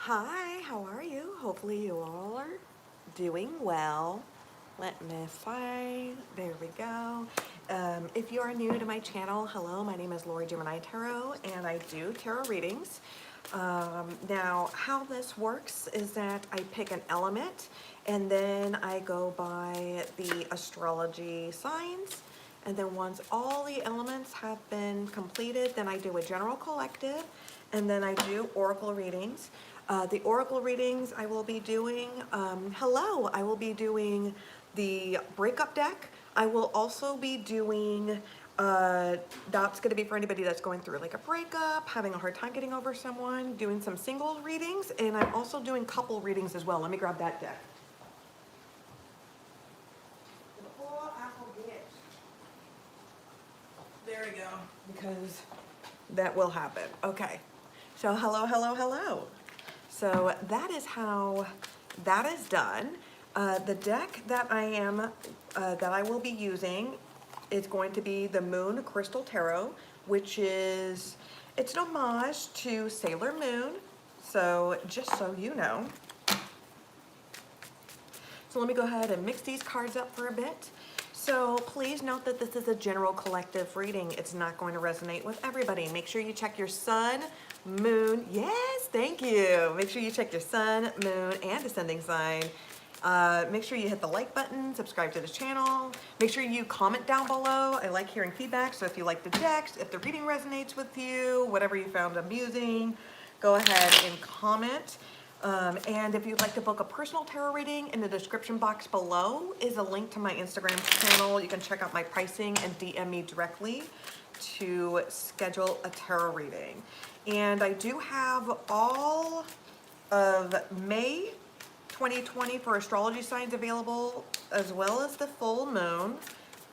Hi, how are you? Hopefully you all are doing well. Let me find, there we go. If you are new to my channel, hello, my name is Lori Gemini Tarot and I do tarot readings. Now, how this works is that I pick an element and then I go by the astrology signs. And then once all the elements have been completed, then I do a general collective and then I do oracle readings. The oracle readings I will be doing, I will be doing the breakup deck. I will also be doing, that's going to be for anybody that's going through like a breakup, having a hard time getting over someone, doing some single readings, and I'm also doing couple readings as well. Let me grab that deck. There we go, because that will happen. Okay, so hello. So that is how that is done. The deck that I will be using is going to be the Moon Crystal Tarot, which is, it's an homage to Sailor Moon. So just so you know. So let me go ahead and mix these cards up for a bit. So please note that this is a general collective reading. It's not going to resonate with everybody. Make sure you check your sun, moon. Yes, thank you. Make sure you check your sun, moon, and ascending sign. Make sure you hit the like button, subscribe to the channel. Make sure you comment down below. I like hearing feedback. So if you like the decks, if the reading resonates with you, whatever you found amusing, go ahead and comment. And if you'd like to book a personal tarot reading, in the description box below is a link to my Instagram channel. You can check out my pricing and DM me directly to schedule a tarot reading. And I do have all of May 2020 for astrology signs available, as well as the full moon.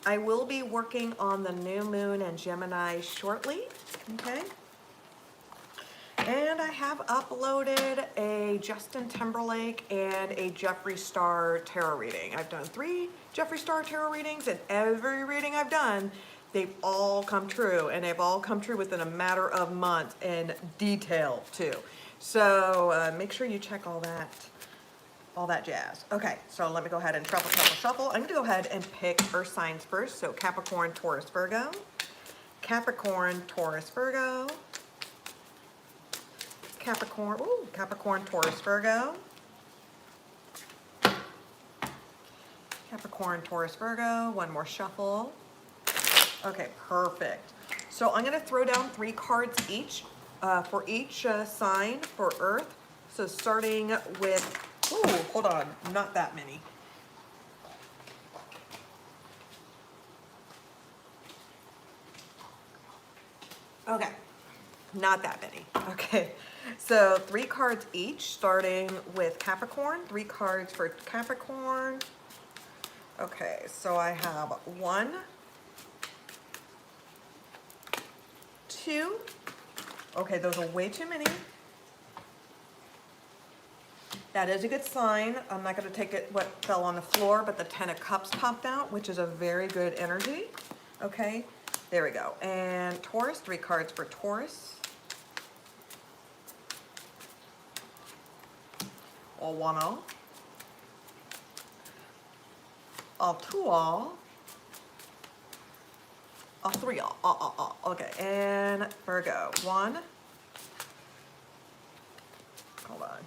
I will be working on the new moon and Gemini shortly, okay? And I have uploaded a Justin Timberlake and a Jeffree Star tarot reading. I've done 3 Jeffree Star tarot readings, and every reading I've done, they've all come true, and they've all come true within a matter of months, in detail too. So make sure you check all that jazz. Okay, so let me go ahead and shuffle. I'm gonna go ahead and pick earth signs first. So Capricorn, Taurus, Virgo. Capricorn, Taurus, Virgo. Capricorn, Taurus, Virgo. Capricorn, Taurus, Virgo. One more shuffle. Okay, perfect. So I'm going to throw down 3 cards each for each sign for Earth. So starting with, hold on, not that many. Okay, not that many. Okay. So 3 cards each, starting with Capricorn. 3 cards for Capricorn. Okay, so I have 1, 2. Okay, those are way too many. That is a good sign. I'm not going to take it what fell on the floor, but the 10 of Cups popped out, which is a very good energy. Okay, there we go. And Taurus, 3 cards for Taurus. Or 1 all, or 2 all, or 3 all, okay, and Virgo, 1, hold on,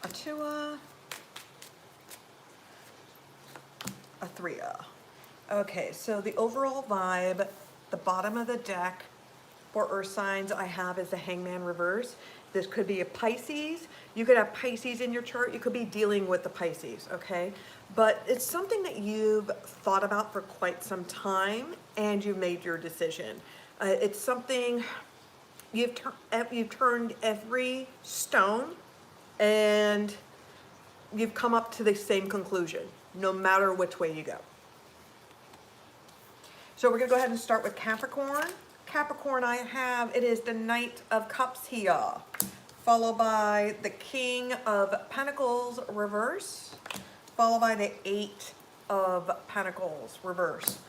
a 2, a 3. Okay, so the overall vibe, the bottom of the deck for earth signs I have is the Hangman reverse. This could be a Pisces. You could have Pisces in your chart. You could be dealing with the Pisces, okay? But it's something that you've thought about for quite some time and you made your decision. It's something you've turned every stone and you've come up to the same conclusion, no matter which way you go. So we're gonna go ahead and start with Capricorn. Capricorn, it is the Knight of Cups here, followed by the King of Pentacles reverse, followed by the 8 of Pentacles reverse.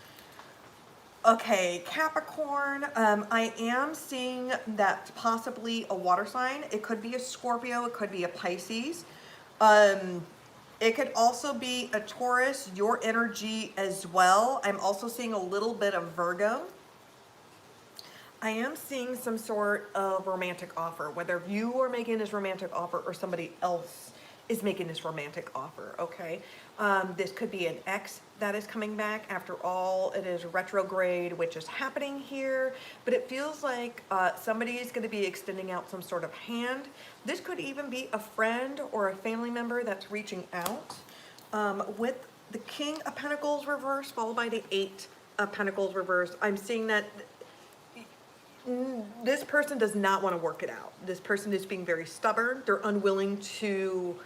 Okay, Capricorn, I am seeing that possibly a water sign. It could be a Scorpio, it could be a Pisces. Um, it could also be a Taurus, your energy as well. I'm also seeing a little bit of Virgo. I am seeing some sort of romantic offer, whether you are making this romantic offer or somebody else is making this romantic offer, okay? This could be an ex that is coming back. After all, it is retrograde, which is happening here, but it feels like somebody is going to be extending out some sort of hand. This could even be a friend or a family member that's reaching out. With the King of Pentacles reverse, followed by the Eight of Pentacles reverse, I'm seeing that this person does not want to work it out. This person is being very stubborn. They're unwilling to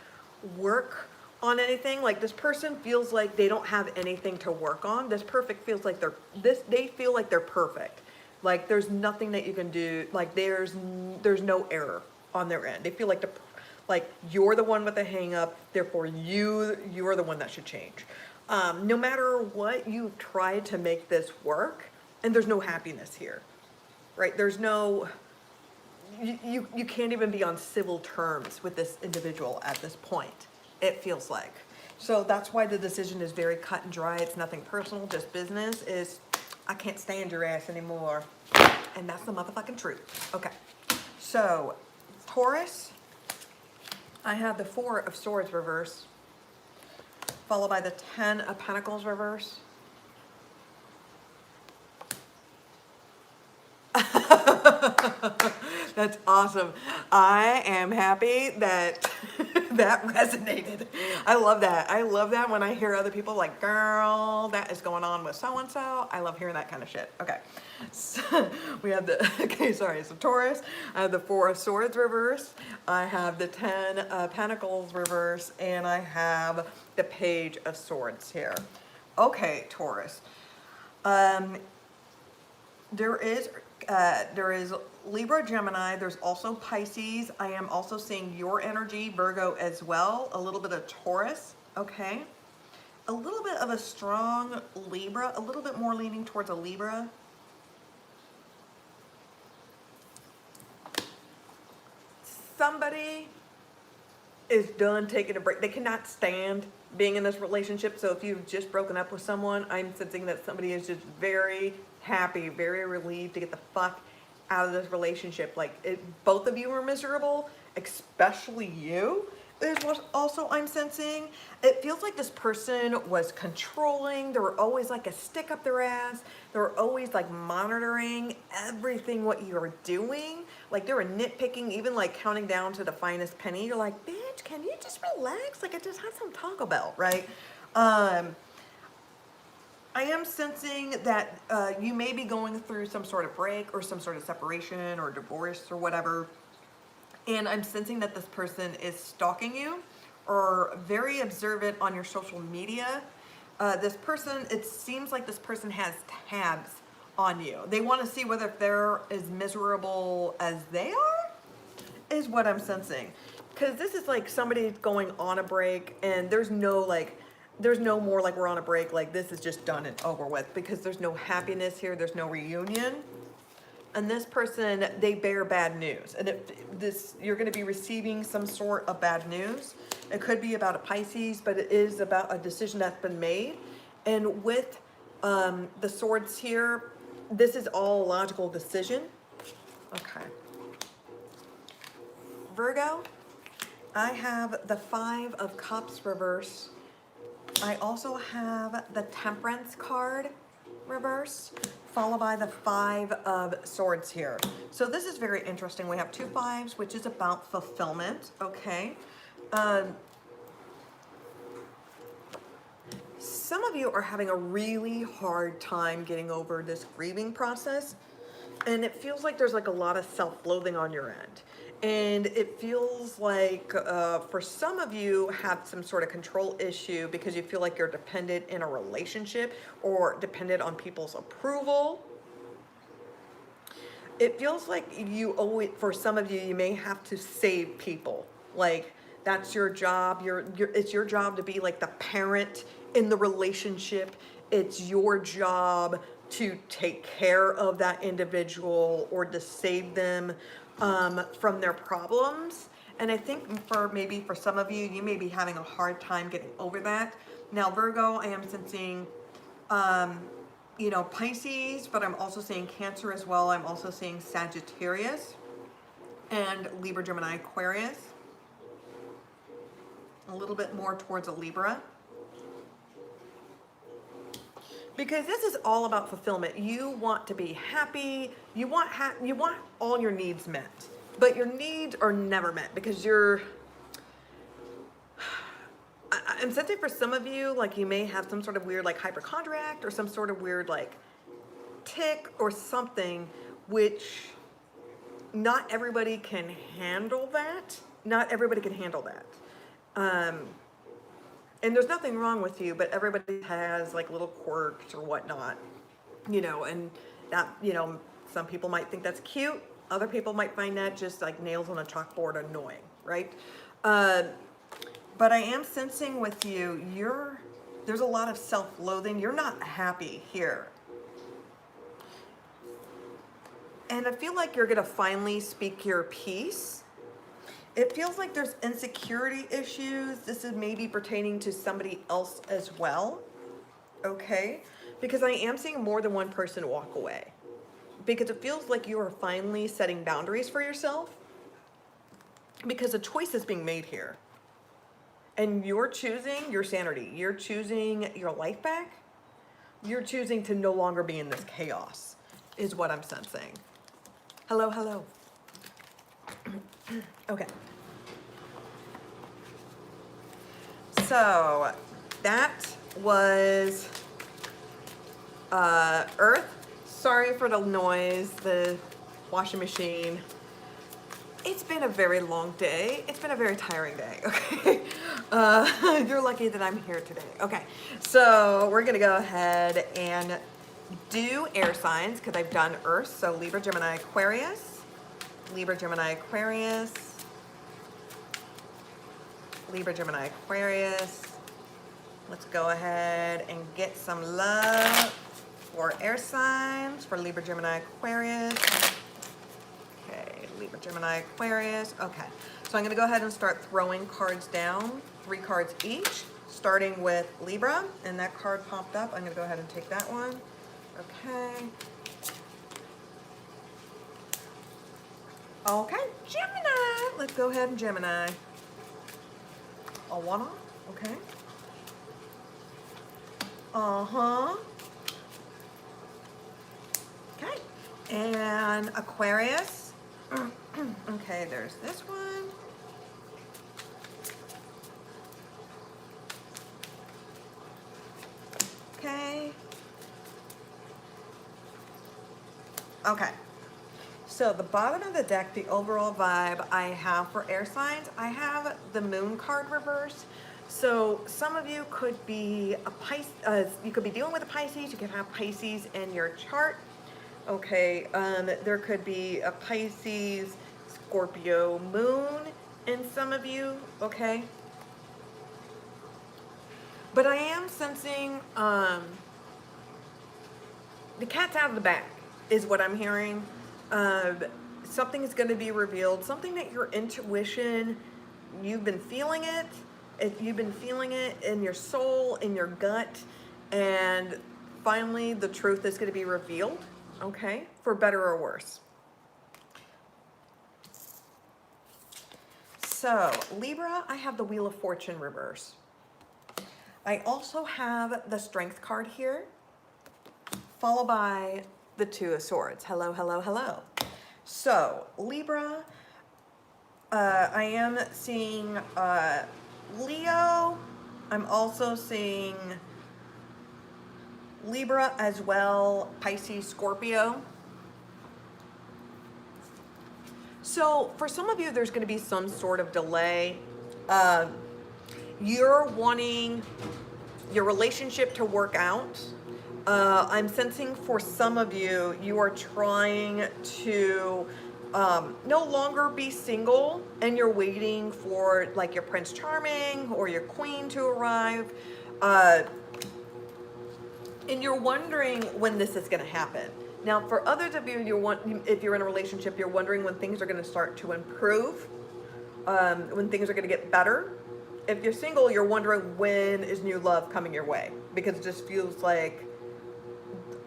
work on anything. Like this person feels like they don't have anything to work on. This perfect feels like they feel like they're perfect. Like there's nothing that you can do. Like there's no error on their end. They feel like like you're the one with the hang up. Therefore you're the one that should change. No matter what you've tried to make this work, and there's no happiness here. Right, there's no, you can't even be on civil terms with this individual at this point, it feels like. So that's why the decision is very cut and dry. It's nothing personal, just business. Is I can't stand your ass anymore. And that's the motherfucking truth. Okay, so Taurus, I have the Four of Swords reverse, followed by the Ten of Pentacles reverse. That's awesome. I am happy that that resonated. I love that. I love that when I hear other people like, girl, that is going on with so-and-so. I love hearing that kind of shit. Okay. So we have the, okay, sorry. So Taurus, I have the Four of Swords reverse. I have the Ten of Pentacles reverse. And I have the Page of Swords here. Okay, Taurus. There is Libra, Gemini. There's also Pisces. I am also seeing your energy, Virgo as well. A little bit of Taurus, okay? A little bit of a strong Libra, a little bit more leaning towards a Libra. Somebody is done taking a break. They cannot stand being in this relationship. So if you've just broken up with someone, I'm sensing that somebody is just very happy, very relieved to get the fuck out of this relationship. Like both of you are miserable, especially you is what also I'm sensing. It feels like this person was controlling. They were always like a stick up their ass. They were always like monitoring everything what you're doing. Like they were nitpicking, even like counting down to the finest penny. You're like, bitch, can you just relax? Like I just had some Taco Bell, right? I am sensing that you may be going through some sort of break or some sort of separation or divorce or whatever. And I'm sensing that this person is stalking you or very observant on your social media. This person, it seems like this person has tabs on you. They want to see whether they're as miserable as they are, is what I'm sensing. Because this is like somebody going on a break and there's no more like we're on a break, like this is just done and over with, because there's no happiness here, there's no reunion. And this person, they bear bad news. And you're going to be receiving some sort of bad news. It could be about a Pisces, but it is about a decision that's been made. And with the swords here, this is all a logical decision. Okay. Virgo, I have the Five of Cups reverse. I also have the Temperance card reverse, followed by the Five of Swords here. So this is very interesting. We have two fives, which is about fulfillment, okay? Some of you are having a really hard time getting over this grieving process, and it feels like there's like a lot of self-loathing on your end. And it feels like for some of you have some sort of control issue because you feel like you're dependent in a relationship or dependent on people's approval. It feels like you always, for some of you, you may have to save people. Like that's your job. It's your job to be like the parent in the relationship. It's your job to take care of that individual or to save them from their problems. And I think maybe for some of you, you may be having a hard time getting over that. Now, Virgo, I am sensing, you know, Pisces, but I'm also seeing Cancer as well. I'm also seeing Sagittarius and Libra, Gemini, Aquarius. A little bit more towards a Libra. Because this is all about fulfillment. You want to be happy. You want all your needs met. But your needs are never met because I'm sensing for some of you, like you may have some sort of weird like hypochondriac or some sort of weird like tick or something, which not everybody can handle that. Not everybody can handle that. And there's nothing wrong with you, but everybody has like little quirks or whatnot, you know, and that, you know, some people might think that's cute. Other people might find that just like nails on a chalkboard annoying, right? But I am sensing with you, there's a lot of self-loathing. You're not happy here. And I feel like you're going to finally speak your piece. It feels like there's insecurity issues. This is maybe pertaining to somebody else as well, okay? Because I am seeing more than one person walk away. Because it feels like you are finally setting boundaries for yourself. Because a choice is being made here. And you're choosing your sanity. You're choosing your life back. You're choosing to no longer be in this chaos, is what I'm sensing. Hello, hello. Okay. So that was Earth. Sorry for the noise, the washing machine. It's been a very long day. It's been a very tiring day, okay? You're lucky that I'm here today. Okay, so we're gonna go ahead and do air signs because I've done Earth. So Libra, Gemini, Aquarius. Libra, Gemini, Aquarius. Libra, Gemini, Aquarius. Let's go ahead and get some love for air signs for Libra, Gemini, Aquarius. Okay, Libra, Gemini, Aquarius. Okay, so I'm going to go ahead and start throwing cards down, 3 cards each, starting with Libra, and that card popped up. I'm going to go ahead and take that one. Okay. Okay, Gemini. Let's go ahead and Gemini. Awana, okay. Uh-huh. Okay, and Aquarius. Okay, there's this one. Okay. Okay. So the bottom of the deck, the overall vibe I have for air signs, I have the moon card reverse. So some of you could be a Pisces, you could be dealing with a Pisces, you could have Pisces in your chart. Okay, there could be a Pisces, Scorpio moon in some of you, okay? But I am sensing the cat's out of the bag is what I'm hearing. Something is going to be revealed, something that your intuition, you've been feeling it. You've been feeling it in your soul, in your gut, and finally the truth is going to be revealed, okay, for better or worse. So, Libra, I have the Wheel of Fortune reverse. I also have the Strength card here, followed by the Two of Swords. Hello, hello, hello. So, Libra, I am seeing Leo. I'm also seeing Libra as well, Pisces, Scorpio. So for some of you, there's going to be some sort of delay. You're wanting your relationship to work out. I'm sensing for some of you, you are trying to no longer be single and you're waiting for like your Prince Charming or your Queen to arrive. And you're wondering when this is going to happen. Now, for others of you, if you're in a relationship, you're wondering when things are going to start to improve, when things are going to get better. If you're single, you're wondering when is new love coming your way, because it just feels like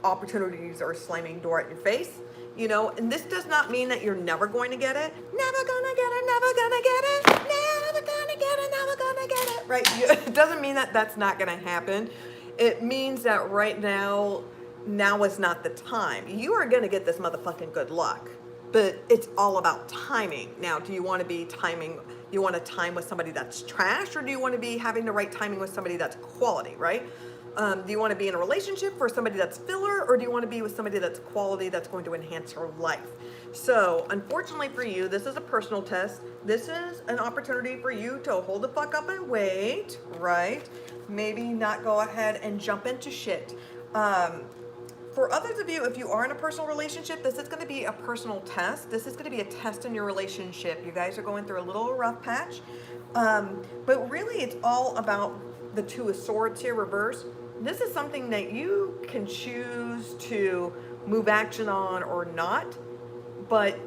opportunities are slamming door at your face, you know. And this does not mean that you're never going to get it. Never gonna get it, never gonna get it, never gonna get it, never gonna get it, right? It doesn't mean that that's not gonna happen. It means that right now is not the time. You are gonna get this motherfucking good luck, but it's all about timing. Now, do you want to be timing? You want to time with somebody that's trash, or do you want to be having the right timing with somebody that's quality, right? Do you want to be in a relationship for somebody that's filler, or do you want to be with somebody that's quality, that's going to enhance your life? So, unfortunately for you, this is a personal test. This is an opportunity for you to hold the fuck up and wait, right? Maybe not go ahead and jump into shit. For others of you, if you are in a personal relationship, this is going to be a personal test. This is going to be a test in your relationship. You guys are going through a little rough patch. But really, it's all about the Two of Swords here, reverse. This is something that you can choose to move action on or not, but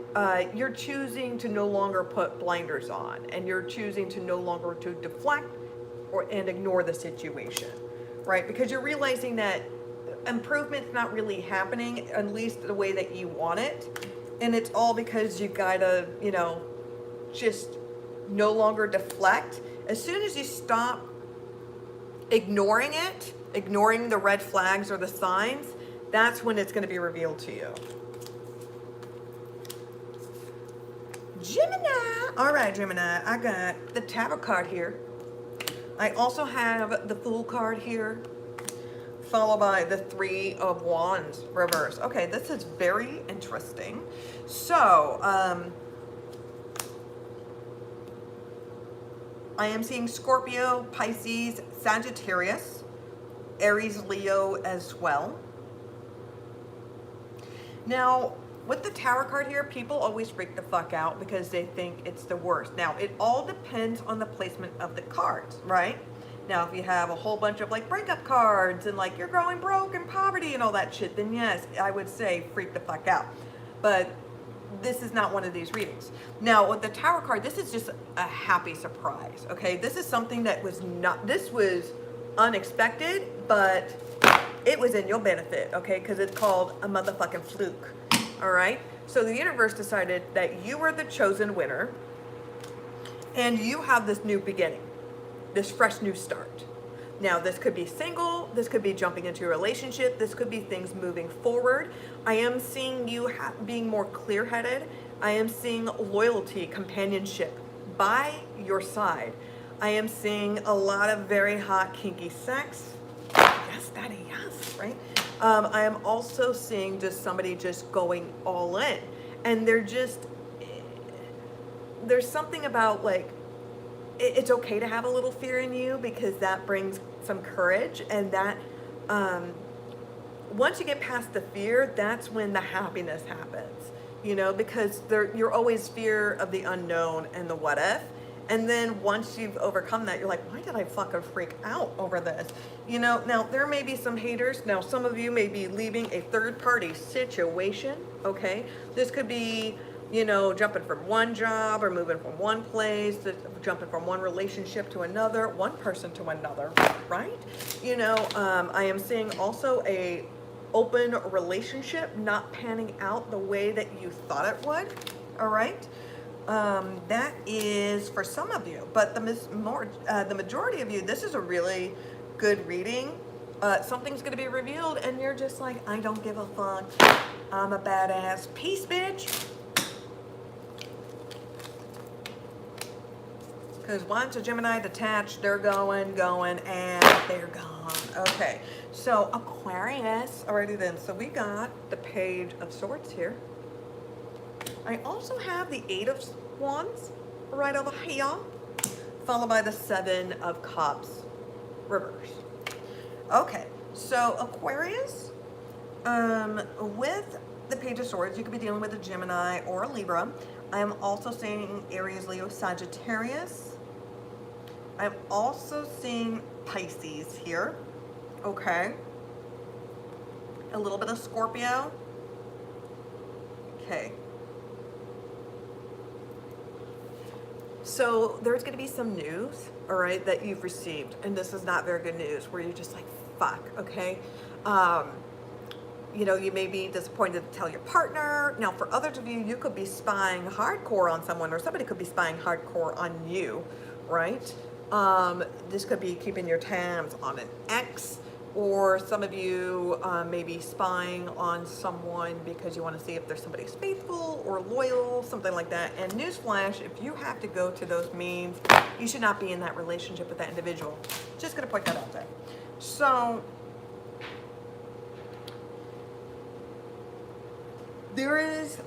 you're choosing to no longer put blinders on, and you're choosing to no longer to deflect and ignore the situation, right? Because you're realizing that improvement's not really happening, at least the way that you want it, and it's all because you gotta, you know, just no longer deflect. As soon as you stop ignoring it, ignoring the red flags or the signs, that's when it's going to be revealed to you. Gemini. All right, Gemini, I got the Tarot card here. I also have the Fool card here, followed by the Three of Wands reverse. Okay, this is very interesting. So, I am seeing Scorpio, Pisces, Sagittarius, Aries Leo as well. Now, with the Tower card here, people always freak the fuck out because they think it's the worst. Now, it all depends on the placement of the cards, right? Now, if you have a whole bunch of like breakup cards and like you're growing broke and poverty and all that shit, then yes, I would say freak the fuck out. But this is not one of these readings. Now, with the Tower card, this is just a happy surprise, okay? This is something that was not, this was unexpected, but it was in your benefit, okay? Because it's called a motherfucking fluke, all right? So the universe decided that you were the chosen winner, and you have this new beginning, this fresh new start. Now, this could be single, this could be jumping into a relationship, this could be things moving forward. I am seeing you being more clear-headed. I am seeing loyalty, companionship by your side. I am seeing a lot of very hot, kinky sex. Yes, daddy, yes, right? I am also seeing just somebody just going all in. And they're just, there's something about like, it's okay to have a little fear in you because that brings some courage, and that once you get past the fear, that's when the happiness happens, you know, because you're always fear of the unknown and the what if. And then once you've overcome that, you're like, why did I fucking freak out over this? You know, now there may be some haters. Now, some of you may be leaving a third party situation, okay? This could be, you know, jumping from one job or moving from one place, jumping from one relationship to another, one person to another, right? You know, I am seeing also a open relationship not panning out the way that you thought it would, all right? That is for some of you, but the majority of you, this is a really good reading. Something's going to be revealed, and you're just like, I don't give a fuck. I'm a badass. Peace, bitch. Because once a Gemini detached, they're going, and they're gone. Okay, so Aquarius, alrighty then. So we got the Page of Swords here. I also have the Eight of Wands right over here, followed by the Seven of Cups reverse. Okay, so Aquarius, with the Page of Swords, you could be dealing with a Gemini or a Libra. I am also seeing Aries, Leo, Sagittarius. I'm also seeing Pisces here, okay? a little bit of Scorpio. Okay. So there's going to be some news, all right, that you've received, and this is not very good news, where you're just like, fuck, okay? You know, you may be disappointed to tell your partner. Now, for others of you, you could be spying hardcore on someone, or somebody could be spying hardcore on you, right? This could be keeping your tabs on an ex, or some of you may be spying on someone because you want to see if there's somebody faithful or loyal, something like that. And newsflash, if you have to go to those means, you should not be in that relationship with that individual. Just going to point that out there. So there is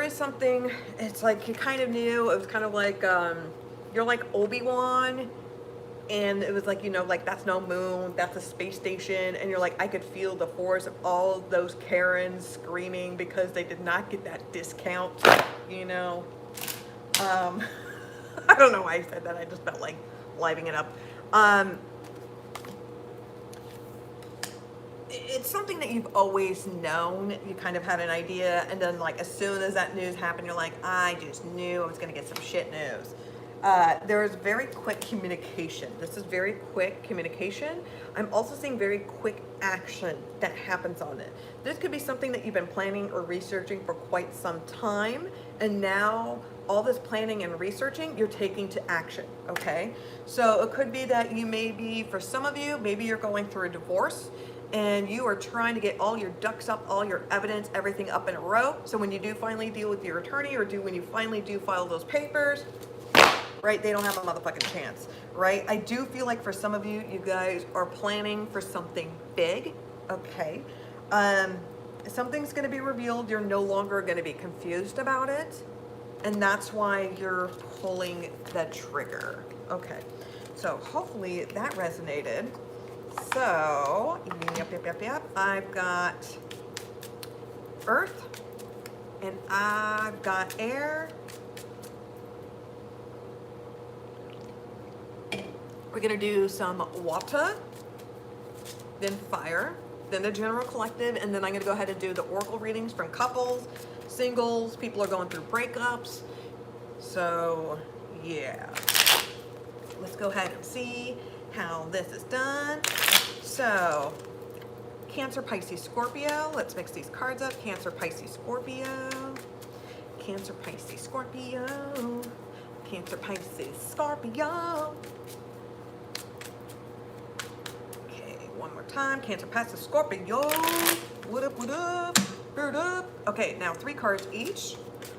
something, it's like you kind of knew, it was kind of like, you're like Obi-Wan, and it was like, you know, like that's no moon, that's a space station, and you're like, I could feel the force of all those Karens screaming because they did not get that discount, you know. I don't know why I said that, I just felt like livening it up. It's something that you've always known, you kind of had an idea, and then like as soon as that news happened, you're like, I just knew I was gonna get some shit news. There is very quick communication. This is very quick communication. I'm also seeing very quick action that happens on it. This could be something that you've been planning or researching for quite some time, and now all this planning and researching, you're taking to action, okay? So it could be that you may be, for some of you, maybe you're going through a divorce, and you are trying to get all your ducks up, all your evidence, everything up in a row. So when you do finally deal with your attorney, or when you finally do file those papers, right, they don't have a motherfucking chance, right? I do feel like for some of you, you guys are planning for something big, okay? Something's gonna be revealed. You're no longer gonna be confused about it. And that's why you're pulling the trigger. Okay, so hopefully that resonated. So, yep. I've got earth, and I've got air. We're gonna do some water, then fire, then the general collective, and then I'm gonna go ahead and do the oracle readings from couples, singles, people are going through breakups. So, yeah. Let's go ahead and see how this is done. So, Cancer, Pisces, Scorpio. Let's mix these cards up. Cancer, Pisces, Scorpio. Cancer, Pisces, Scorpio. Cancer, Pisces, Scorpio. Okay, one more time. Cancer, Pisces, Scorpio. What up, what up? Bird up. Okay, now 3 cards each.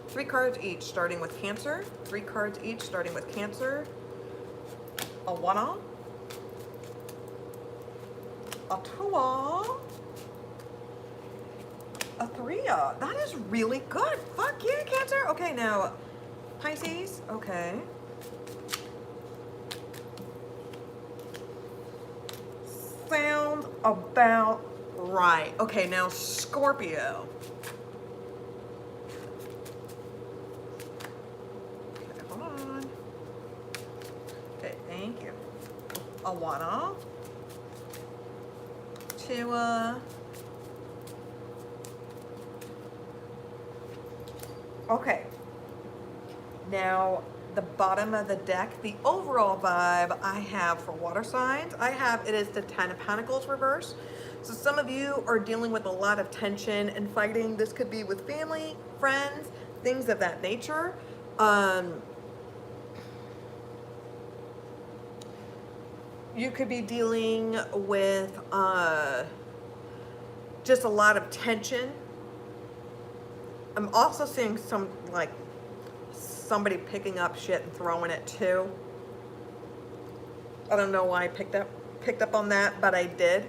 3 cards each, starting with Cancer. 3 cards each, starting with Cancer. A 1, a 2, a 3. That is really good. Fuck yeah, Cancer. Okay, now Pisces. Okay. Sounds about right. Okay, now Scorpio. Okay, hold on. Okay, thank you. A 1, 2, okay. Now, the bottom of the deck, the overall vibe I have for water signs, it is the 10 of Pentacles reverse. So some of you are dealing with a lot of tension and fighting. This could be with family, friends, things of that nature. You could be dealing with just a lot of tension. I'm also seeing some, like, somebody picking up shit and throwing it too. I don't know why I picked up on that, but I did.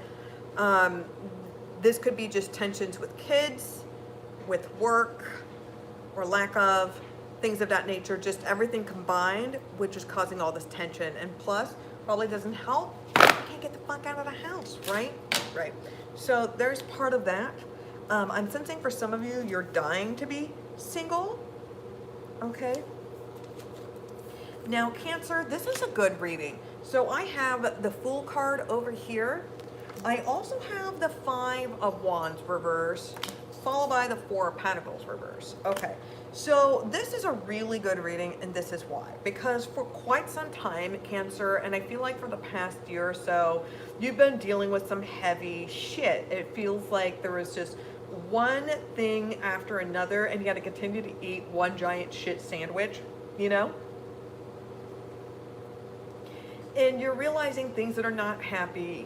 This could be just tensions with kids, with work, or lack of, things of that nature, just everything combined, which is causing all this tension. And plus, probably doesn't help, you can't get the fuck out of the house, right? Right. So there's part of that. I'm sensing for some of you, you're dying to be single. Okay. Now, Cancer, this is a good reading. So I have the Fool card over here, I also have the Five of Wands reverse, followed by the Four of Pentacles reverse. Okay, so this is a really good reading, and this is why. Because for quite some time, Cancer, and I feel like for the past year or so, you've been dealing with some heavy shit. It feels like there is just one thing after another, and you got to continue to eat one giant shit sandwich, you know? And you're realizing things that are not happy,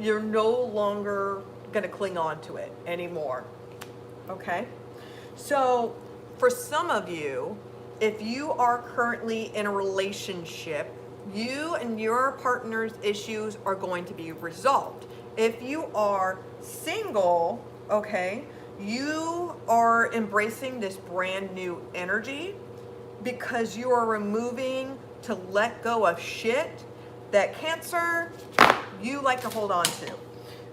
you're no longer going to cling on to it anymore. Okay? So, for some of you, if you are currently in a relationship, you and your partner's issues are going to be resolved. If you are single, okay, you are embracing this brand new energy because you are removing to let go of shit that Cancer, you like to hold on to.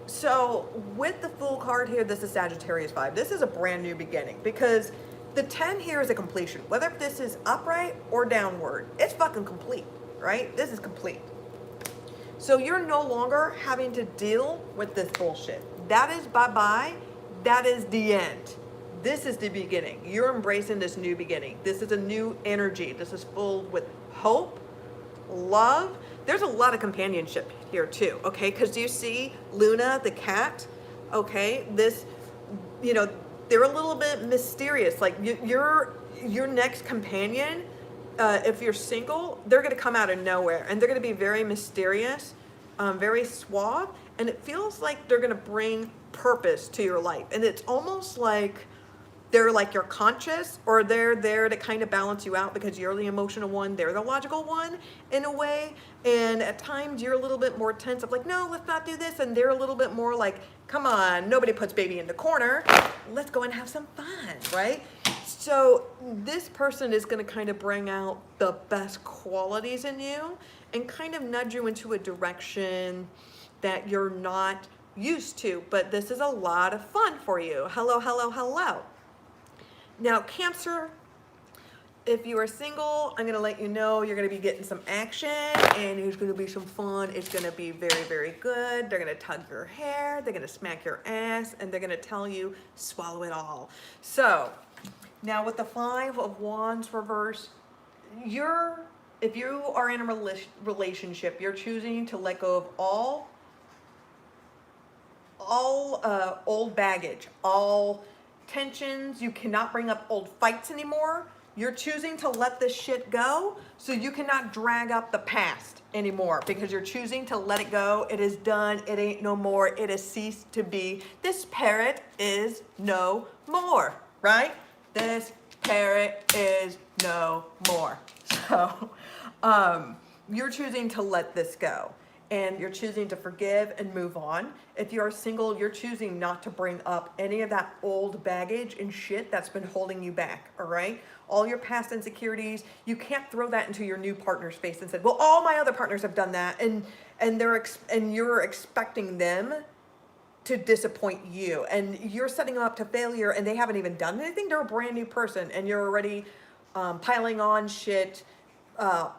So with the Fool card here, this is Sagittarius vibe. This is a brand new beginning because the 10 here is a completion. Whether this is upright or downward, it's fucking complete, right? This is complete. So you're no longer having to deal with this bullshit. That is bye-bye. That is the end. This is the beginning. You're embracing this new beginning. This is a new energy. This is full with hope, love. There's a lot of companionship here too, okay? Because you see Luna, the cat, okay? This, you know, they're a little bit mysterious. Like your next companion, if you're single, they're going to come out of nowhere, and they're going to be very mysterious, very suave, and it feels like they're going to bring purpose to your life. And it's almost like they're like your conscious, or they're there to kind of balance you out because you're the emotional one, they're the logical one in a way. And at times you're a little bit more tense of like, no, let's not do this. And they're a little bit more like, come on, nobody puts baby in the corner. Let's go and have some fun, right? So this person is going to kind of bring out the best qualities in you and kind of nudge you into a direction that you're not used to. But this is a lot of fun for you. Hello, hello, hello. Now, Cancer, if you are single, I'm going to let you know you're going to be getting some action, and there's going to be some fun. It's going to be very, very good. They're going to tug your hair. They're going to smack your ass, and they're going to tell you, swallow it all. So, now with the Five of Wands reverse, if you are in a relationship, you're choosing to let go of all old baggage, all tensions. You cannot bring up old fights anymore. You're choosing to let this shit go, so you cannot drag up the past anymore because you're choosing to let it go. It is done. It ain't no more. It has ceased to be. This parrot is no more, right? This parrot is no more. So you're choosing to let this go. And you're choosing to forgive and move on. If you are single, you're choosing not to bring up any of that old baggage and shit that's been holding you back, all right? All your past insecurities, you can't throw that into your new partner's face and say, well, all my other partners have done that, and you're expecting them to disappoint you, and you're setting them up to failure, and they haven't even done anything. They're a brand new person, and you're already piling on shit,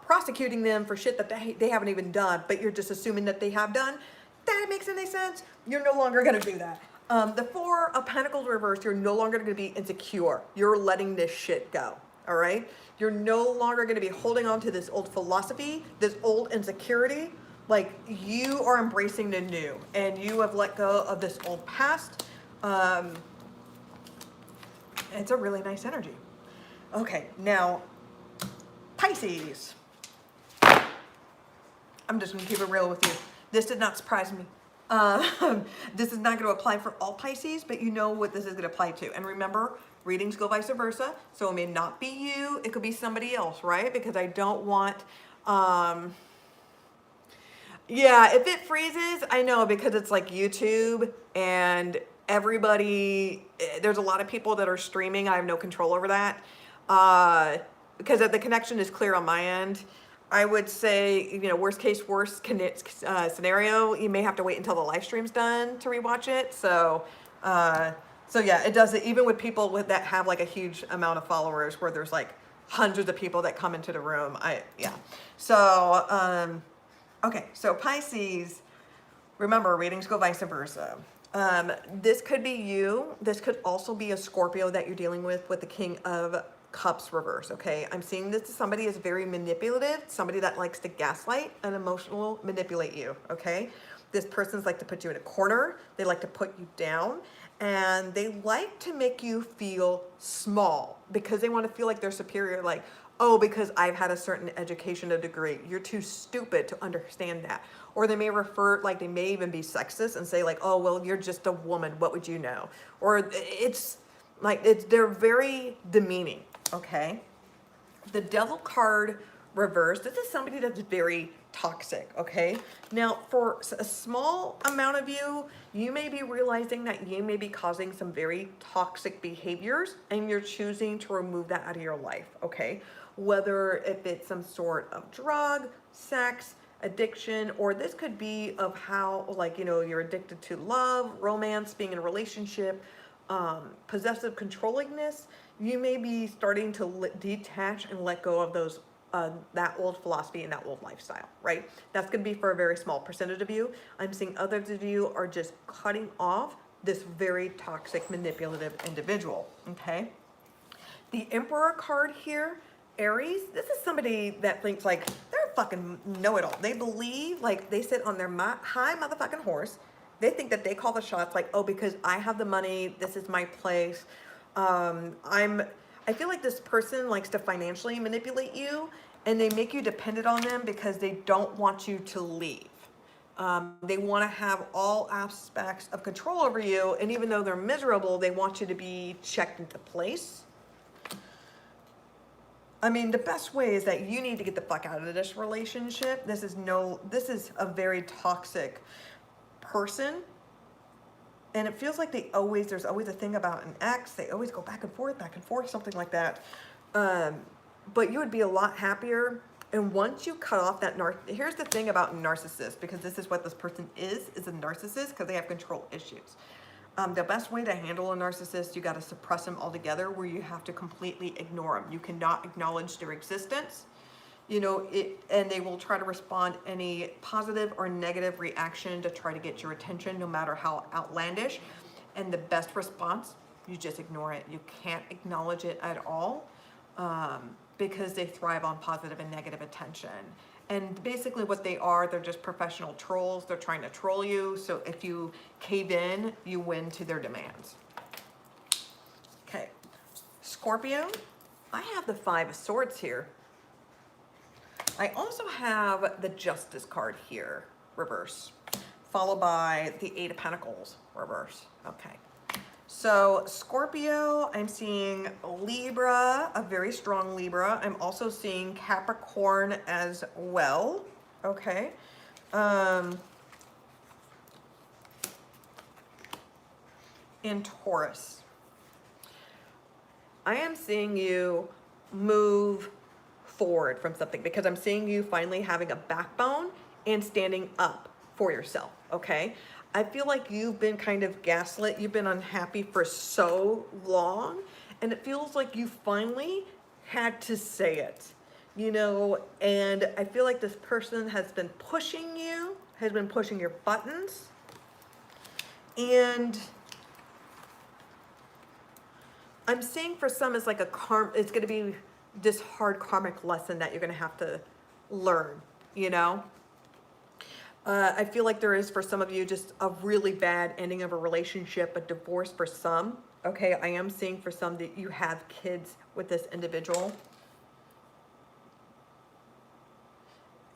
prosecuting them for shit that they haven't even done, but you're just assuming that they have done. That makes any sense? You're no longer going to do that. The Four of Pentacles reverse, you're no longer going to be insecure. You're letting this shit go, all right? You're no longer going to be holding on to this old philosophy, this old insecurity. Like, you are embracing the new, and you have let go of this old past. It's a really nice energy. Okay, now, Pisces. I'm just going to keep it real with you. This did not surprise me. This is not going to apply for all Pisces, but you know what this is going to apply to. And remember, readings go vice versa. So it may not be you. It could be somebody else, right? Because I don't want... yeah, if it freezes, I know, because it's like YouTube and everybody... There's a lot of people that are streaming. I have no control over that. Because the connection is clear on my end. I would say, you know, worst scenario, you may have to wait until the live stream's done to rewatch it. So yeah, it does it even with people that have like a huge amount of followers where there's like hundreds of people that come into the room. Yeah. So, okay. So Pisces, Remember, readings go vice versa. This could be you. This could also be a Scorpio that you're dealing with the King of Cups reverse, okay? I'm seeing this as somebody is very manipulative, somebody that likes to gaslight and emotional manipulate you, okay? This person's like to put you in a corner. They like to put you down, and they like to make you feel small because they want to feel like they're superior, like, oh, because I've had a certain education or degree. You're too stupid to understand that. Or they may refer, like they may even be sexist and say like, oh, well, you're just a woman. What would you know? Or it's like, they're very demeaning, okay? The Devil card reversed, this is somebody that's very toxic, okay? Now, for a small amount of you, you may be realizing that you may be causing some very toxic behaviors and you're choosing to remove that out of your life, okay? Whether if it's some sort of drug, sex, addiction, or this could be of how, like, you know, you're addicted to love, romance, being in a relationship, possessive controllingness. You may be starting to detach and let go of those that old philosophy and that old lifestyle, right? That's going to be for a very small percentage of you. I'm seeing others of you are just cutting off this very toxic, manipulative individual, okay? The Emperor card here, Aries, this is somebody that thinks like they're fucking know-it-all. They believe, like, they sit on their high motherfucking horse. They think that they call the shots, like, oh, because I have the money, this is my place. I feel like this person likes to financially manipulate you, and they make you dependent on them because they don't want you to leave. They want to have all aspects of control over you, and even though they're miserable, they want you to be checked into place. I mean, the best way is that you need to get the fuck out of this relationship. This is a very toxic person. And it feels like there's always a thing about an ex. They always go back and forth, something like that. But you would be a lot happier. And once you cut off that here's the thing about narcissists, because this is what this person is a narcissist, because they have control issues. The best way to handle a narcissist, you got to suppress them altogether, where you have to completely ignore them. You cannot acknowledge their existence. You know, and they will try to respond any positive or negative reaction to try to get your attention, no matter how outlandish. And the best response, you just ignore it. You can't acknowledge it at all, because they thrive on positive and negative attention. And basically what they are, they're just professional trolls. They're trying to troll you. So if you cave in, you win to their demands. Okay, Scorpio, I have the Five of Swords here. I also have the Justice card here, reverse, followed by the Eight of Pentacles, reverse. Okay. So Scorpio, I'm seeing Libra, a very strong Libra. I'm also seeing Capricorn as well. Okay. In Taurus. I am seeing you move forward from something, because I'm seeing you finally having a backbone and standing up for yourself, okay? I feel like you've been kind of gaslit. You've been unhappy for so long, and it feels like you finally had to say it, you know, and I feel like this person has been pushing you, has been pushing your buttons, and I'm seeing for some it's like it's going to be this hard karmic lesson that you're going to have to learn, you know? I feel like there is for some of you just a really bad ending of a relationship, a divorce for some. Okay, I am seeing for some that you have kids with this individual.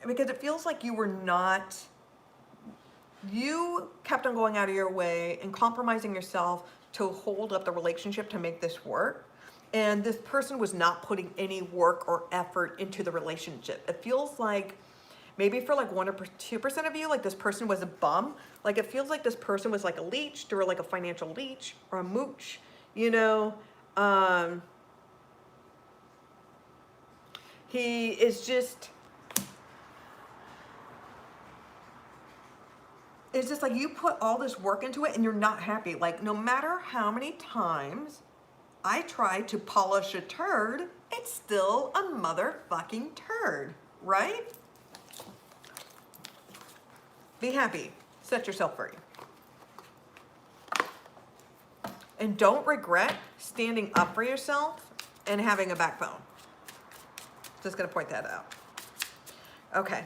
Because it feels like you kept on going out of your way and compromising yourself to hold up the relationship to make this work. And this person was not putting any work or effort into the relationship. It feels like maybe for like 1 or 2% of you, like this person was a bum. Like it feels like this person was like a leech, or like a financial leech or a mooch, you know. He is just, it's just like you put all this work into it and you're not happy. Like no matter how many times I try to polish a turd, it's still a motherfucking turd, right? Be happy. set yourself free. And don't regret standing up for yourself and having a backbone. Just gonna point that out. Okay.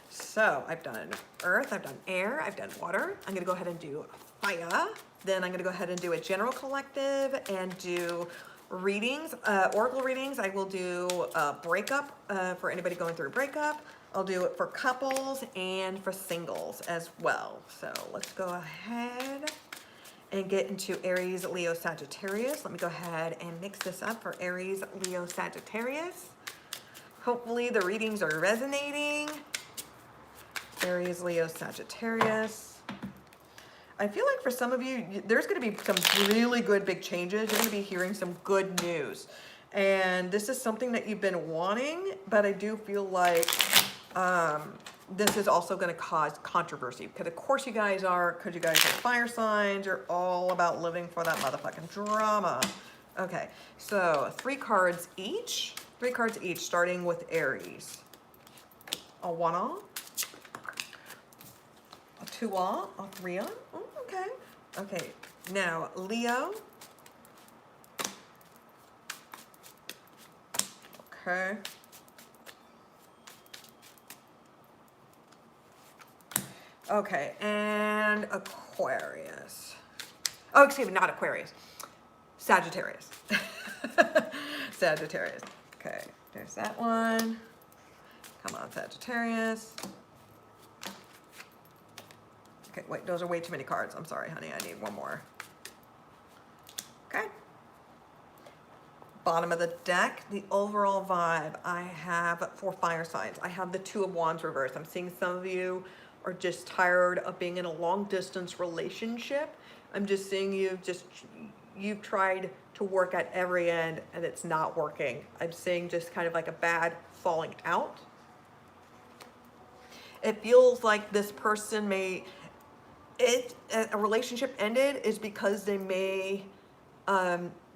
So I've done earth, I've done air, I've done water. I'm gonna go ahead and do fire. Then I'm gonna go ahead and do a general collective and do readings, oracle readings. I will do a breakup for anybody going through a breakup. I'll do it for couples and for singles as well. So let's go ahead and get into Aries Leo Sagittarius. Let me go ahead and mix this up for Aries Leo Sagittarius. Hopefully the readings are resonating. Aries Leo Sagittarius. I feel like for some of you, there's going to be some really good big changes. You're going to be hearing some good news. And this is something that you've been wanting, but I do feel like this is also going to cause controversy. Because of course you guys are, because you guys are fire signs, you're all about living for that motherfucking drama. Okay, so 3 cards each. 3 cards each, starting with Aries. A 1-off. A 2-off. A 3-off. Oh, okay. Okay, now Leo. Okay. Okay, and Aquarius. Oh, excuse me, not Aquarius. Sagittarius. Sagittarius. Okay, there's that one. Come on, Sagittarius. Okay, wait, those are way too many cards. I'm sorry, honey, I need one more. Okay. Bottom of the deck, the overall vibe I have for fire signs. I have the 2 of Wands reversed. I'm seeing some of you are just tired of being in a long distance relationship. I'm just seeing you've tried to work at every end and it's not working. I'm seeing just kind of like a bad falling out. It feels like this person a relationship ended is because they may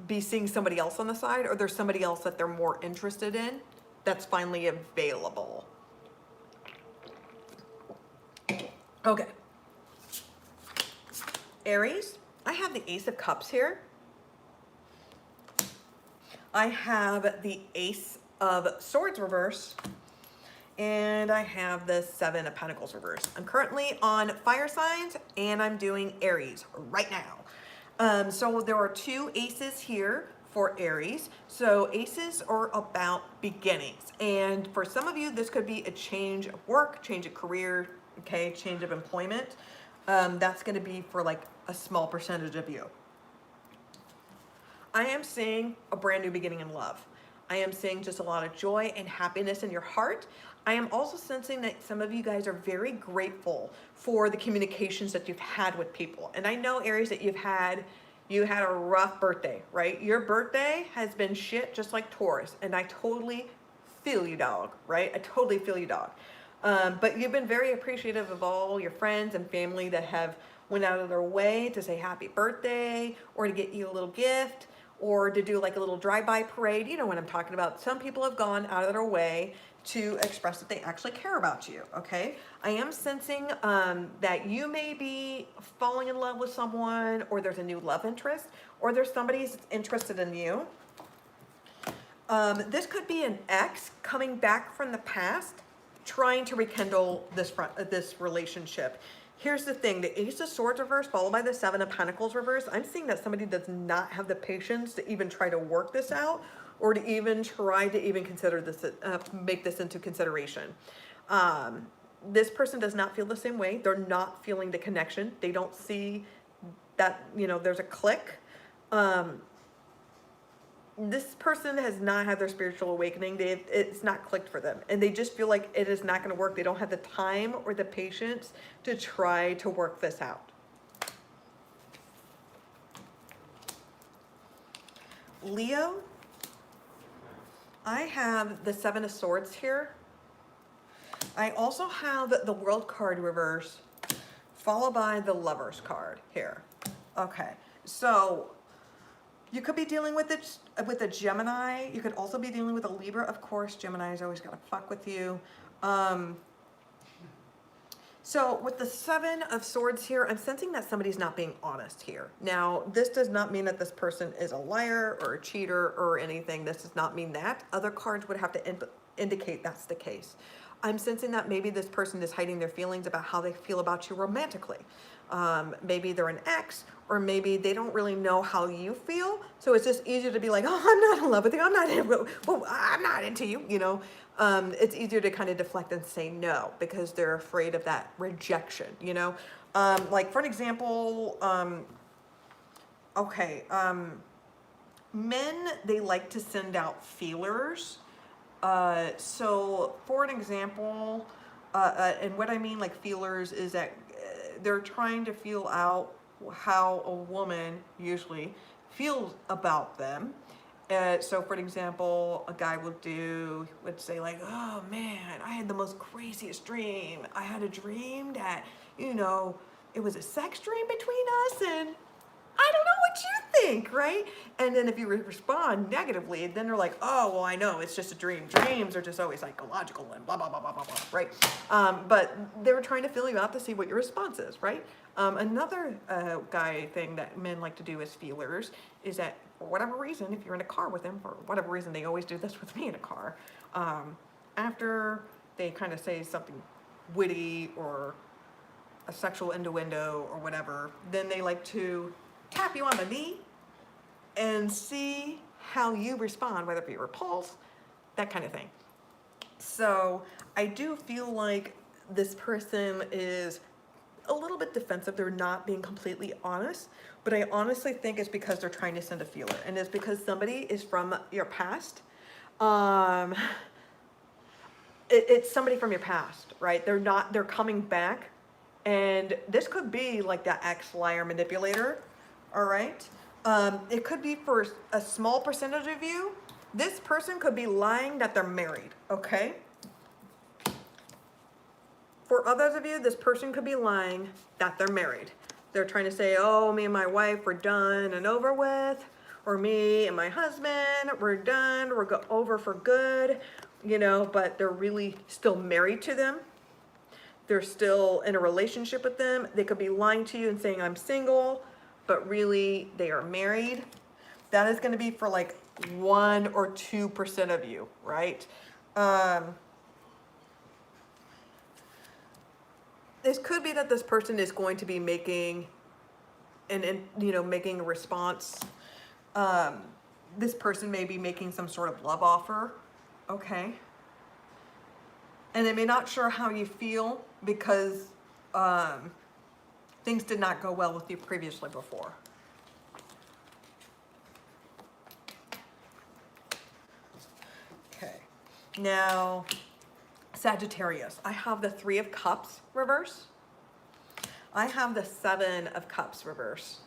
be seeing somebody else on the side, or there's somebody else that they're more interested in that's finally available. Okay. Aries, I have the Ace of Cups here. I have the Ace of Swords reverse. And I have the 7 of Pentacles reverse. I'm currently on fire signs and I'm doing Aries right now. So there are 2 aces here for Aries. So aces are about beginnings. And for some of you, this could be a change of work, change of career, okay, change of employment. That's going to be for like a small percentage of you. I am seeing a brand new beginning in love. I am seeing just a lot of joy and happiness in your heart. I am also sensing that some of you guys are very grateful for the communications that you've had with people. And I know, Aries, that you had a rough birthday, right? Your birthday has been shit just like Taurus. And I totally feel you, dog, right? I totally feel you, dog. But you've been very appreciative of all your friends and family that have went out of their way to say happy birthday or to get you a little gift or to do like a little drive-by parade. You know what I'm talking about. Some people have gone out of their way to express that they actually care about you, okay? I am sensing that you may be falling in love with someone, or there's a new love interest, or there's somebody that's interested in you. This could be an ex coming back from the past, trying to rekindle this relationship. Here's the thing, the Ace of Swords reverse followed by the 7 of Pentacles reverse. I'm seeing that somebody does not have the patience to even try to work this out or to even try to even consider this, make this into consideration. This person does not feel the same way. They're not feeling the connection. They don't see that, you know, there's a click. This person has not had their spiritual awakening. It's not clicked for them. And they just feel like it is not going to work. They don't have the time or the patience to try to work this out. Leo, I have the 7 of Swords here. I also have the World card reverse, followed by the Lovers card here. Okay, so you could be dealing with a Gemini. You could also be dealing with a Libra. Of course, Gemini's always gonna fuck with you. So with the Seven of Swords here, I'm sensing that somebody's not being honest here. Now, this does not mean that this person is a liar or a cheater or anything. This does not mean that. Other cards would have to indicate that's the case. I'm sensing that maybe this person is hiding their feelings about how they feel about you romantically. Maybe they're an ex, or maybe they don't really know how you feel. So it's just easier to be like, oh, I'm not in love with you. I'm not into you, you know. It's easier to kind of deflect and say no because they're afraid of that rejection, you know. Like for an example, men, they like to send out feelers. So for an example, and what I mean like feelers is that they're trying to feel out how a woman usually feels about them. So for an example, a guy would say like, oh man, I had the most craziest dream. I had a dream that, you know, it was a sex dream between us and I don't know what you think, right? And then if you respond negatively, then they're like, oh, well, I know, it's just a dream. Dreams are just always psychological and blah, blah, blah, blah, blah, blah, right? But they were trying to feel you out to see what your response is, right? Another guy thing that men like to do as feelers is that for whatever reason, if you're in a car with them, for whatever reason, they always do this with me in a car, after they kind of say something witty or a sexual innuendo or whatever, then they like to tap you on the knee and see how you respond, whether it be repulse, that kind of thing. So I do feel like this person is a little bit defensive. They're not being completely honest, but I honestly think it's because they're trying to send a feeler, and it's because somebody is from your past. It's somebody from your past, right? They're coming back, and this could be like that ex liar manipulator. All right. It could be for a small percentage of you. This person could be lying that they're married. Okay. For others of you, this person could be lying that they're married. They're trying to say, oh, me and my wife, we're done and over with. Or me and my husband, we're done. We're over for good. You know, but they're really still married to them. They're still in a relationship with them. They could be lying to you and saying, I'm single, but really they are married. That is going to be for like 1 or 2% of you, right? This could be that this person is going to be making making a response. This person may be making some sort of love offer, okay? And they may not sure how you feel because things did not go well with you previously before. Okay. Now, Sagittarius. I have the 3 of Cups reverse. I have the 7 of Cups reverse.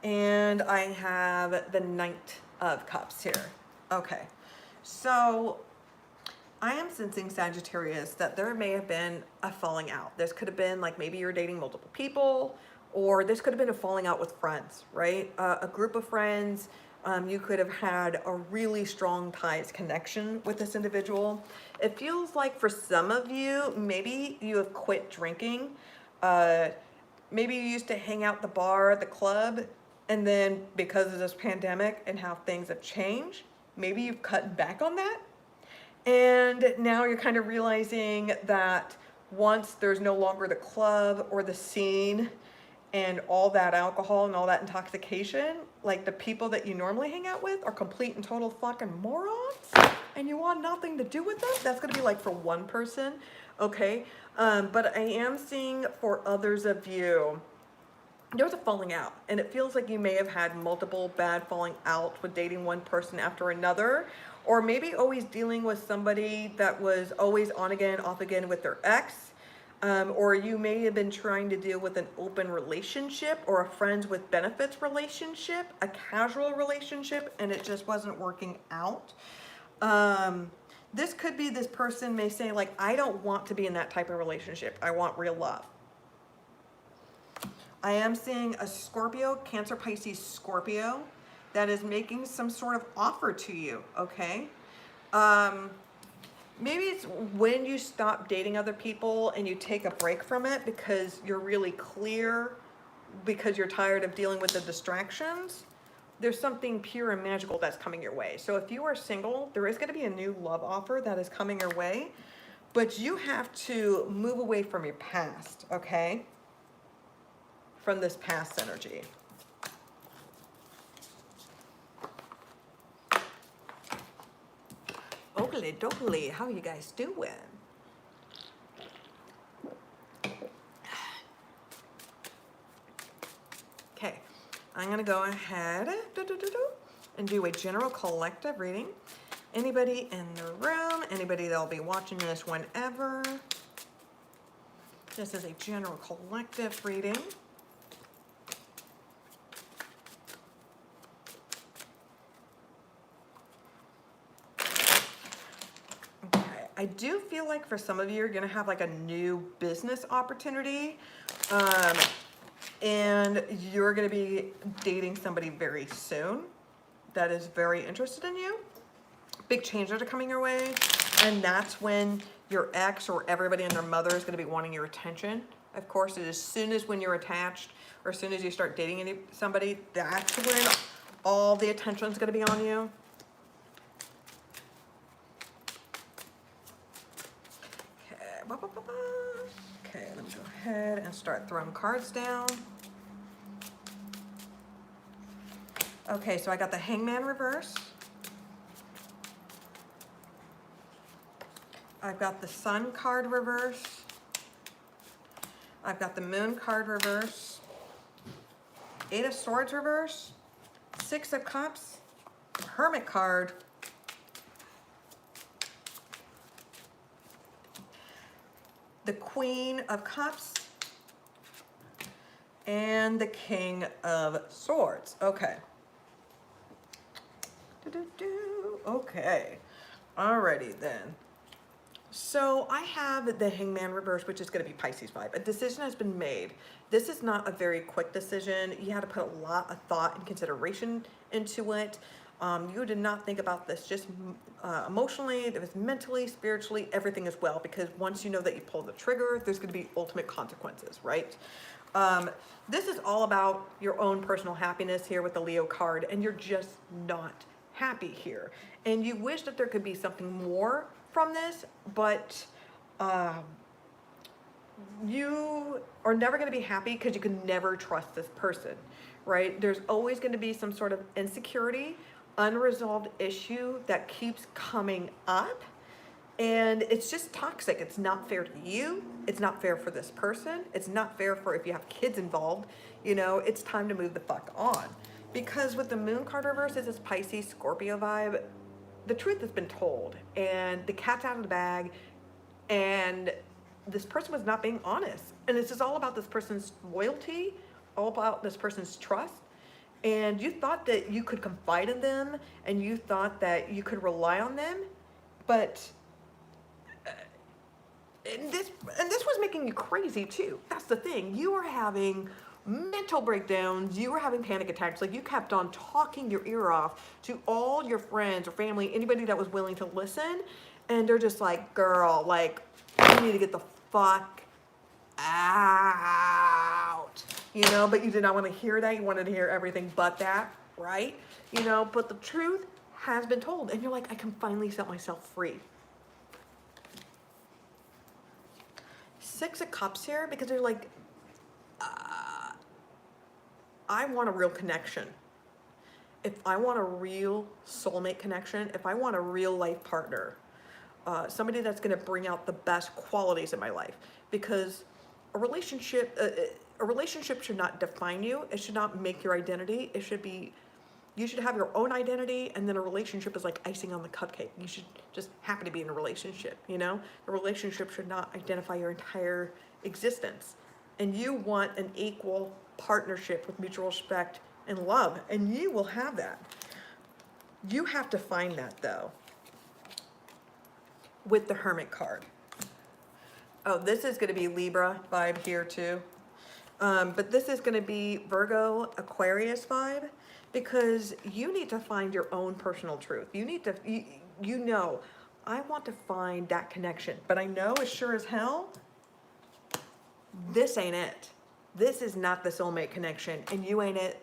And I have the Knight of Cups here. Okay. So I am sensing, Sagittarius, that there may have been a falling out. This could have been like maybe you're dating multiple people, or this could have been a falling out with friends, right? A group of friends. You could have had a really strong ties connection with this individual. It feels like for some of you, maybe you have quit drinking. Maybe you used to hang out at the bar, at the club, and then because of this pandemic and how things have changed, maybe you've cut back on that. And now you're kind of realizing that once there's no longer the club or the scene and all that alcohol and all that intoxication, like the people that you normally hang out with are complete and total fucking morons and you want nothing to do with them. That's going to be like for one person. Okay. But I am seeing for others of you, there's a falling out, and it feels like you may have had multiple bad falling outs with dating one person after another, or maybe always dealing with somebody that was always on again, off again with their ex, or you may have been trying to deal with an open relationship or a friends with benefits relationship, a casual relationship, and it just wasn't working out. This could be this person may say like, I don't want to be in that type of relationship. I want real love. I am seeing a Scorpio, Cancer, Pisces, Scorpio that is making some sort of offer to you, okay? maybe it's when you stop dating other people and you take a break from it because you're really clear, because you're tired of dealing with the distractions. There's something pure and magical that's coming your way. So if you are single, there is going to be a new love offer that is coming your way, but you have to move away from your past, okay? From this past energy. Oakley dokley, how you guys doing? Okay, I'm gonna go ahead and do a general collective reading. Anybody in the room, anybody that'll be watching this whenever. This is a general collective reading. I do feel like for some of you, you're gonna have like a new business opportunity, and you're gonna be dating somebody very soon that is very interested in you. Big changes are coming your way, and that's when your ex or everybody and their mother is gonna be wanting your attention. Of course, as soon as when you're attached or as soon as you start dating somebody, that's when all the attention is gonna be on you. Okay, let me go ahead and start throwing cards down. Okay, so I got the Hangman reverse. I've got the Sun card reverse. I've got the Moon card reverse. Eight of Swords reverse. Six of Cups. Hermit card. The Queen of Cups, and the King of Swords. Okay. Okay. Alrighty then. So I have the Hangman reverse, which is going to be Pisces vibe. A decision has been made. This is not a very quick decision. You had to put a lot of thought and consideration into it. You did not think about this just emotionally, it was mentally, spiritually, everything as well, because once you know that you pull the trigger, there's going to be ultimate consequences, right? This is all about your own personal happiness here with the Leo card, and you're just not happy here. And you wish that there could be something more from this, but you are never going to be happy because you can never trust this person, right? There's always going to be some sort of insecurity, unresolved issue that keeps coming up, and it's just toxic. It's not fair to you. It's not fair for this person. It's not fair for if you have kids involved. You know, it's time to move the fuck on. Because with the Moon card reverse, it's this Pisces Scorpio vibe. The truth has been told, and the cat's out of the bag, and this person was not being honest. And this is all about this person's loyalty, all about this person's trust. And you thought that you could confide in them, and you thought that you could rely on them, but and this was making you crazy too. That's the thing. You were having mental breakdowns. You were having panic attacks. Like, you kept on talking your ear off to all your friends or family, anybody that was willing to listen, and they're just like, girl, like, you need to get the fuck out, you know, but you did not want to hear that. You wanted to hear everything but that, right? You know, but the truth has been told, and you're like, I can finally set myself free. Six of Cups here, because they're like, I want a real connection. If I want a real soulmate connection, if I want a real life partner, somebody that's going to bring out the best qualities in my life, because a relationship should not define you. It should not make your identity. It should be, you should have your own identity, and then a relationship is like icing on the cupcake. You should just happen to be in a relationship, you know? A relationship should not identify your entire existence. And you want an equal partnership with mutual respect and love, and you will have that. You have to find that, though, with the Hermit card. Oh, this is going to be Libra vibe here too. But this is going to be Virgo, Aquarius vibe, because you need to find your own personal truth. You need to, you know, I want to find that connection, but I know as sure as hell, this ain't it. This is not the soulmate connection, and you ain't it.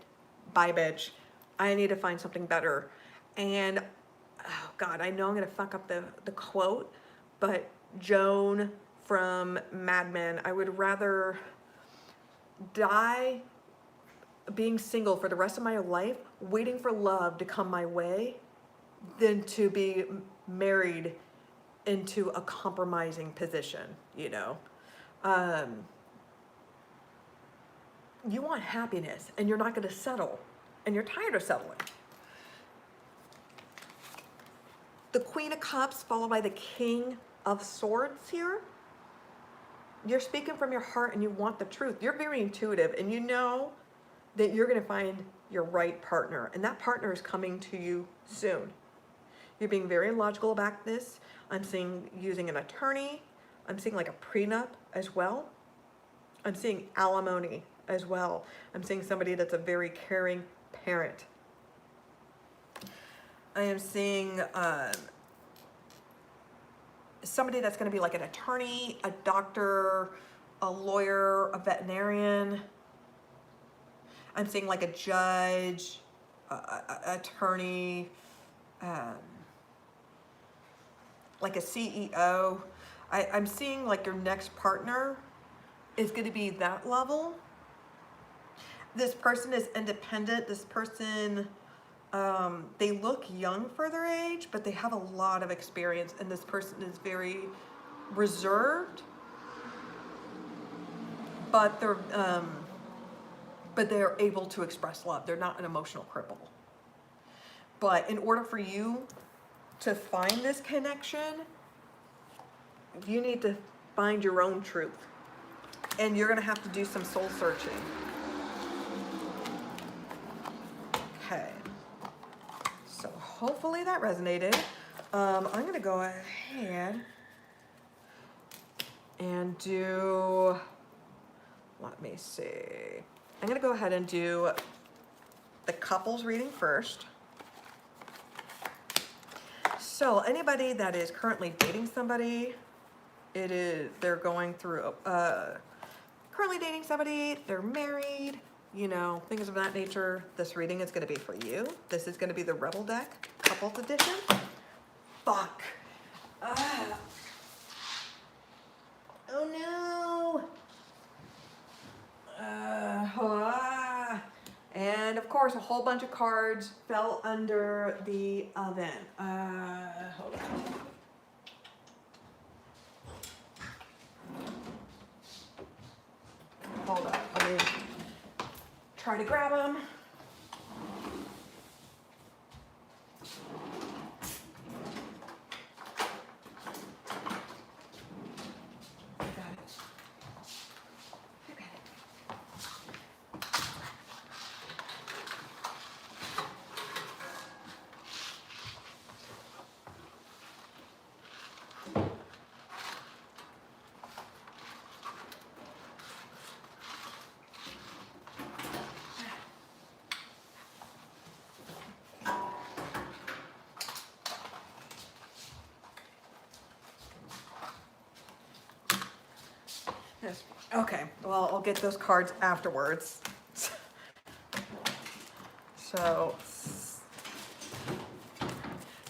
Bye, bitch. I need to find something better. And, oh God, I know I'm gonna fuck up the quote, but Joan from Mad Men, I would rather die being single for the rest of my life, waiting for love to come my way, than to be married into a compromising position, you know? You want happiness, and you're not gonna settle, and you're tired of settling. The Queen of Cups followed by the King of Swords here. You're speaking from your heart and you want the truth. You're very intuitive, and you know that you're gonna find your right partner, and that partner is coming to you soon. You're being very logical about this. I'm seeing using an attorney. I'm seeing like a prenup as well. I'm seeing alimony as well. I'm seeing somebody that's a very caring parent. I am seeing somebody that's going to be like an attorney, a doctor, a lawyer, a veterinarian. I'm seeing like a judge, attorney, like a CEO. I'm seeing like your next partner is going to be that level. This person is independent. This person, they look young for their age, but they have a lot of experience, and this person is very reserved, but they're able to express love. They're not an emotional cripple. But in order for you to find this connection, you need to find your own truth, and you're going to have to do some soul searching. Okay, so hopefully that resonated. I'm going to go ahead and do, let me see. I'm going to go ahead and do the couples reading first. So anybody that is currently dating somebody, they're going through, currently dating somebody, they're married, you know, things of that nature. This reading is going to be for you. This is going to be the Rebel deck, couples edition. Fuck. Oh no. And of course, a whole bunch of cards fell under the oven. Hold on. Hold on. Let me try to grab them. Okay, well, I'll get those cards afterwards. So,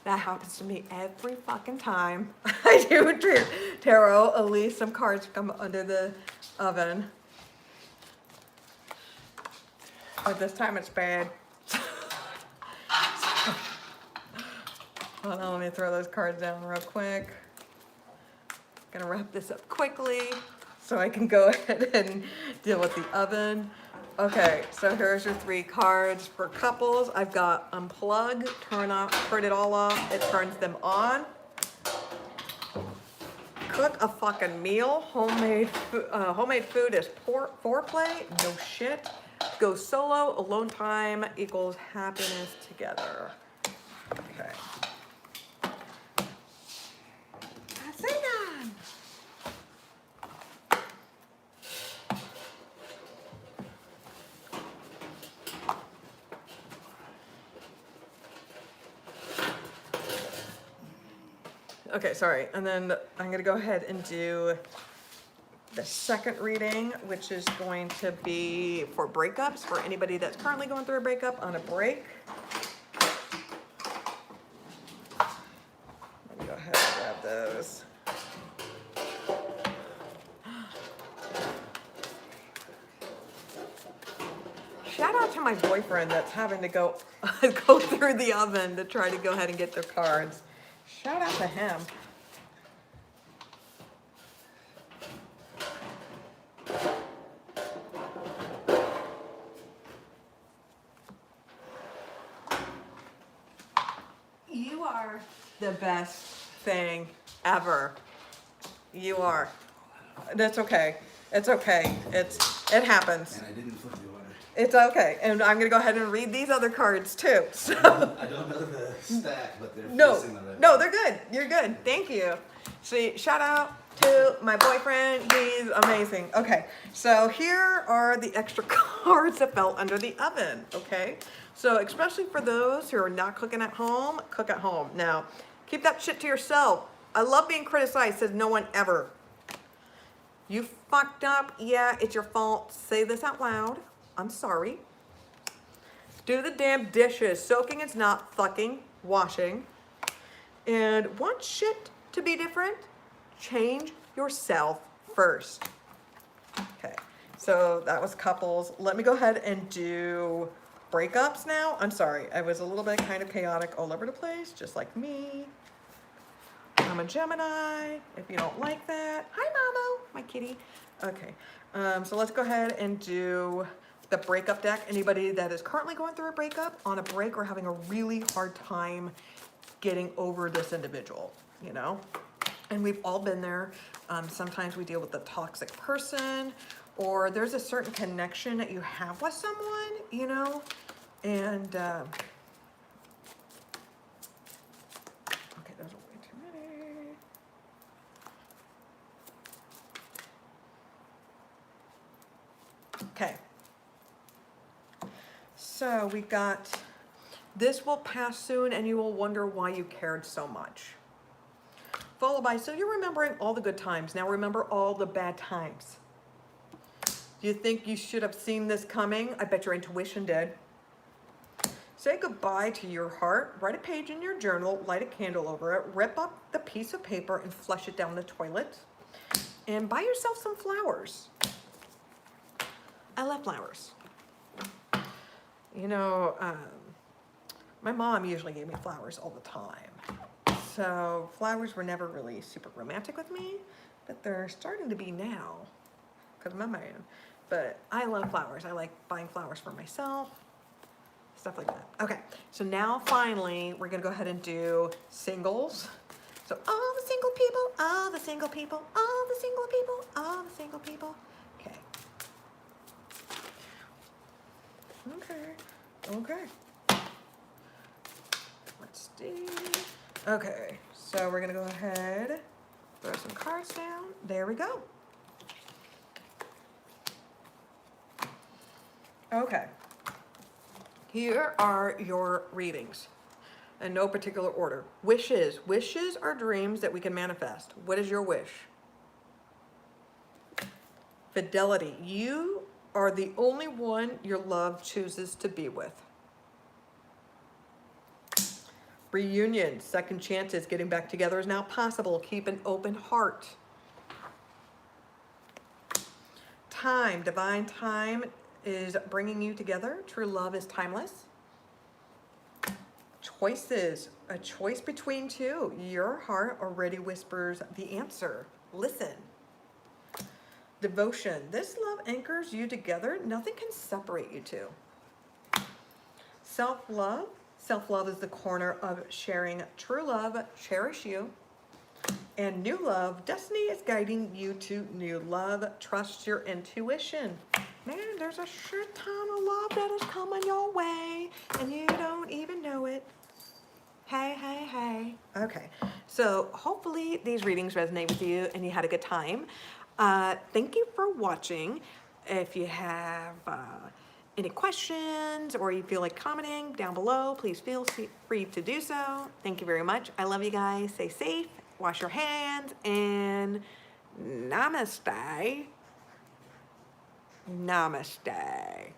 that happens to me every fucking time I do tarot. At least some cards come under the oven. But this time it's bad. Hold on, let me throw those cards down real quick. Gonna wrap this up quickly so I can go ahead and deal with the oven. Okay, so here's your 3 cards for couples. I've got unplug, turn it all off, it turns them on. Cook a fucking meal, homemade food is foreplay, no shit. Go solo, alone time equals happiness together. Okay. okay, sorry. And then I'm gonna go ahead and do the second reading, which is going to be for breakups, for anybody that's currently going through a breakup, on a break. Let me go ahead and grab those. Shout out to my boyfriend that's having to go through the oven to try to go ahead and get their cards. Shout out to him. You are the best thing ever. You are. That's okay. It's okay. It happens. And I didn't flip the order. It's okay. And I'm going to go ahead and read these other cards too. So. I don't know the stack, but they're facing the right No, way. they're good. You're good. Thank you. See, shout out to my boyfriend. He's amazing. Okay, so here are the extra cards that fell under the oven, okay? So especially for those who are not cooking at home, cook at home. Now, keep that shit to yourself. I love being criticized, says no one ever. You fucked up. Yeah, it's your fault. Say this out loud. I'm sorry. Do the damn dishes. Soaking is not fucking washing. And want shit to be different? Change yourself first. Okay, so that was couples. Let me go ahead and do breakups now. I'm sorry, I was a little bit kind of chaotic all over the place, just like me. I'm a Gemini, if you don't like that. Hi, Mamo, my kitty. Okay, so let's go ahead and do the breakup deck. Anybody that is currently going through a breakup, on a break, or having a really hard time getting over this individual, you know? And we've all been there. Sometimes we deal with a toxic person, or there's a certain connection that you have with someone, you know? And, okay, those are way too many. Okay. So we got, this will pass soon and you will wonder why you cared so much. Followed by, so you're remembering all the good times. Now remember all the bad times. Do you think you should have seen this coming? I bet your intuition did. Say goodbye to your heart. Write a page in your journal, light a candle over it, rip up the piece of paper and flush it down the toilet. And buy yourself some flowers. I love flowers. You know, my mom usually gave me flowers all the time. So flowers were never really super romantic with me, but they're starting to be now because of my man. But I love flowers. I like buying flowers for myself, stuff like that. Okay, so now finally we're gonna go ahead and do singles. So all the single people, all the single people, all the single people, all the single people. Okay. Okay. Let's see. Okay, so we're gonna go ahead, throw some cards down. There we go. Okay. Here are your readings in no particular order. Wishes. Wishes are dreams that we can manifest. What is your wish? Fidelity. You are the only one your love chooses to be with. Reunion. Second chances. Getting back together is now possible. Keep an open heart. Time. Divine time is bringing you together. True love is timeless. Choices. A choice between two. Your heart already whispers the answer. Listen. Devotion. This love anchors you together. Nothing can separate you two. Self-love. Self-love is the corner of sharing. True love, cherish you. And new love. Destiny is guiding you to new love. Trust your intuition. Man, there's a shit ton of love that is coming your way, and you don't even know it. Hey, hey, hey. Okay, so hopefully these readings resonate with you and you had a good time. Thank you for watching. If you have any questions or you feel like commenting down below, please feel free to do so. Thank you very much. I love you guys. Stay safe wash your hands, and namaste. Namaste.